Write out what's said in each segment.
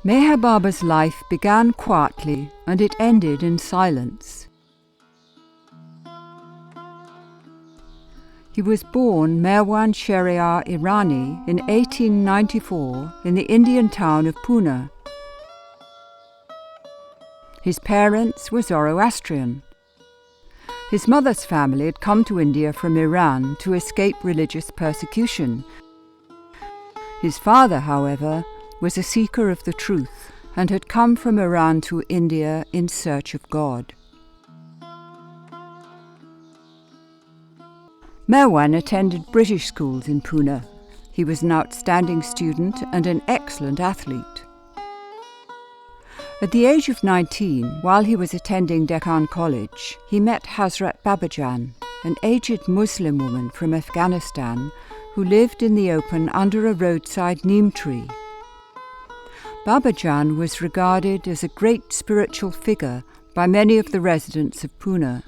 Meher Baba's life began quietly and it ended in silence. He was born Merwan Shehryar Irani in 1894 in the Indian town of Pune. His parents were Zoroastrian. His mother's family had come to India from Iran to escape religious persecution. His father, however, was a seeker of the truth and had come from Iran to India in search of God. Merwan attended British schools in Pune. He was an outstanding student and an excellent athlete. At the age of 19, while he was attending Deccan College, he met Hazrat Babajan, an aged Muslim woman from Afghanistan who lived in the open under a roadside neem tree. Babajan was regarded as a great spiritual figure by many of the residents of Pune.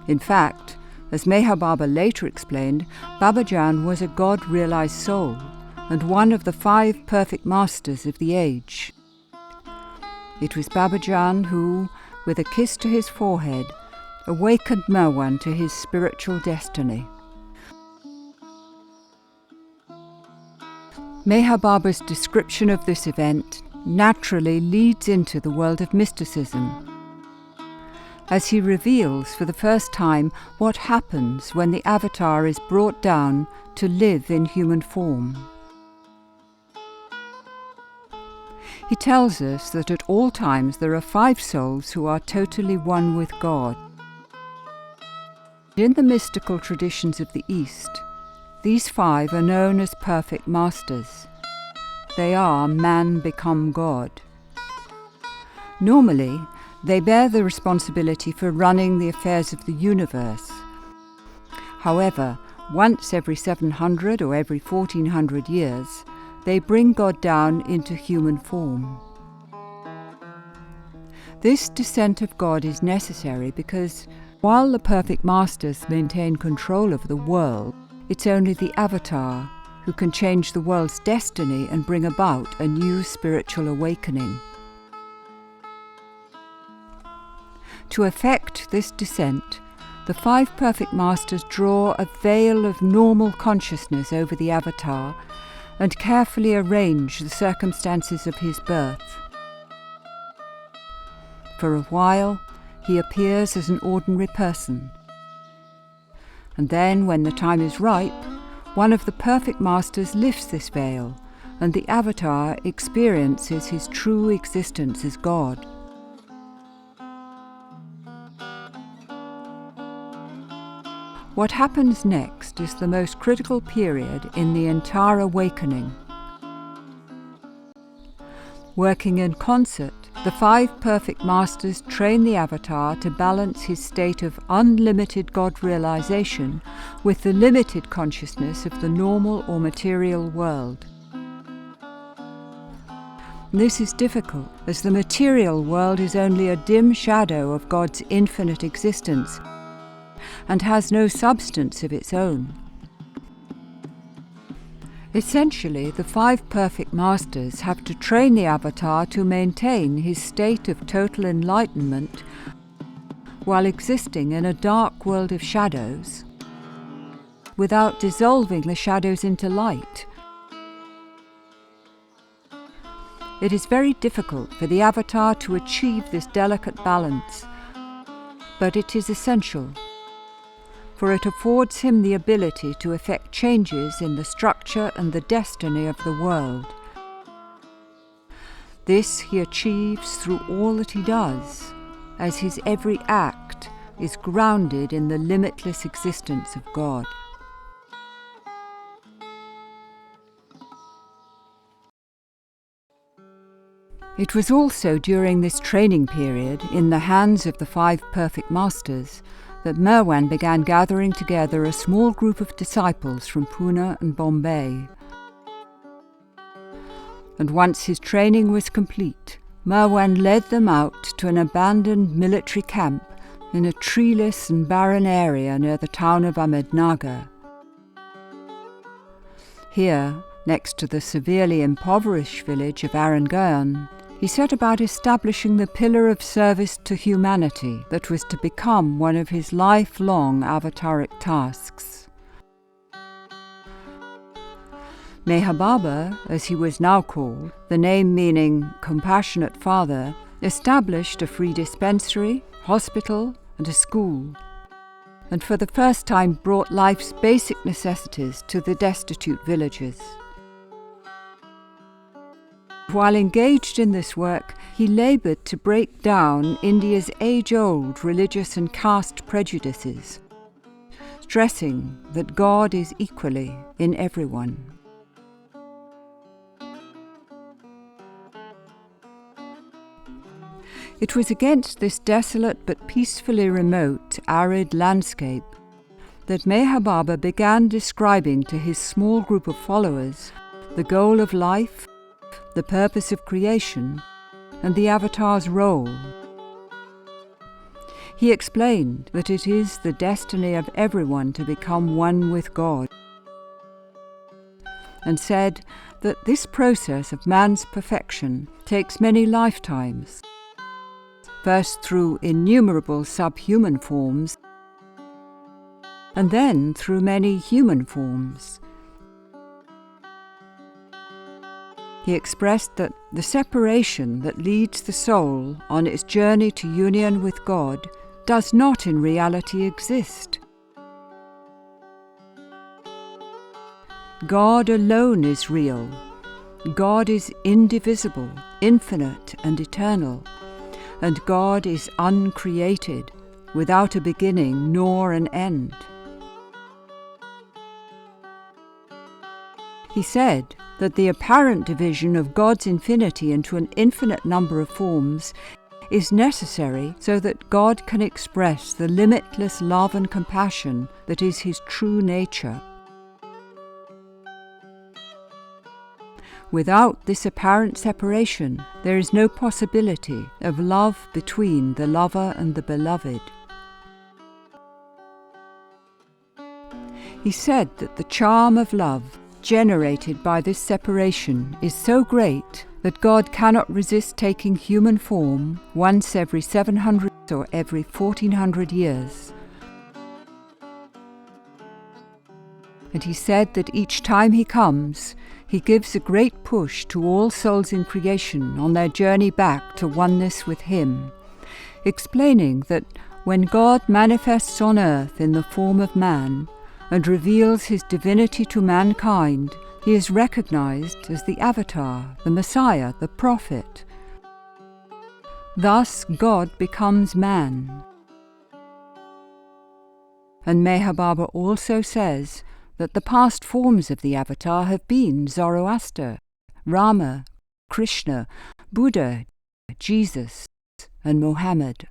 In fact, as Meher Baba later explained, Babajan was a God-realized soul and one of the 5 perfect masters of the age. It was Babajan who, with a kiss to his forehead, awakened Merwan to his spiritual destiny. Meher Baba's description of this event naturally leads into the world of mysticism, as he reveals for the first time what happens when the avatar is brought down to live in human form. He tells us that at all times there are 5 souls who are totally one with God. In the mystical traditions of the East, these 5 are known as perfect masters. They are man become God. Normally, they bear the responsibility for running the affairs of the universe. However, once every 700 or every 1400 years, they bring God down into human form. This descent of God is necessary because, while the perfect masters maintain control of the world, it's only the avatar who can change the world's destiny and bring about a new spiritual awakening. To effect this descent, the 5 perfect masters draw a veil of normal consciousness over the avatar and carefully arrange the circumstances of his birth. For a while, he appears as an ordinary person. And then, when the time is ripe, one of the perfect masters lifts this veil, and the avatar experiences his true existence as God. What happens next is the most critical period in the entire awakening. Working in concert, the 5 perfect masters train the avatar to balance his state of unlimited God realization with the limited consciousness of the normal or material world. This is difficult, as the material world is only a dim shadow of God's infinite existence and has no substance of its own. Essentially, the 5 perfect masters have to train the avatar to maintain his state of total enlightenment while existing in a dark world of shadows, without dissolving the shadows into light. It is very difficult for the avatar to achieve this delicate balance, but it is essential, for it affords him the ability to effect changes in the structure and the destiny of the world. This he achieves through all that he does, as his every act is grounded in the limitless existence of God. It was also during this training period, in the hands of the 5 perfect masters, that Merwan began gathering together a small group of disciples from Pune and Bombay. And once his training was complete, Merwan led them out to an abandoned military camp in a treeless and barren area near the town of Ahmednagar. Here, next to the severely impoverished village of Aranguern, he set about establishing the pillar of service to humanity that was to become one of his lifelong avataric tasks. Meher Baba, as he was now called, the name meaning compassionate father, established a free dispensary, hospital, and a school, and for the first time brought life's basic necessities to the destitute villages. While engaged in this work, he laboured to break down India's age-old religious and caste prejudices, stressing that God is equally in everyone. It was against this desolate but peacefully remote, arid landscape that Meher Baba began describing to his small group of followers the goal of life, the purpose of creation, and the avatar's role. He explained that it is the destiny of everyone to become one with God, and said that this process of man's perfection takes many lifetimes, first through innumerable subhuman forms, and then through many human forms. He expressed that the separation that leads the soul on its journey to union with God does not in reality exist. God alone is real. God is indivisible, infinite, and eternal. And God is uncreated, without a beginning nor an end. He said that the apparent division of God's infinity into an infinite number of forms is necessary so that God can express the limitless love and compassion that is His true nature. Without this apparent separation, there is no possibility of love between the lover and the beloved. He said that the charm of love generated by this separation is so great that God cannot resist taking human form once every 700 or every 1400 years. And he said that each time he comes, he gives a great push to all souls in creation on their journey back to oneness with him, explaining that when God manifests on earth in the form of man and reveals his divinity to mankind, he is recognized as the Avatar, the Messiah, the Prophet. Thus God becomes man. And Meher Baba also says that the past forms of the Avatar have been Zoroaster, Rama, Krishna, Buddha, Jesus, and Mohammed.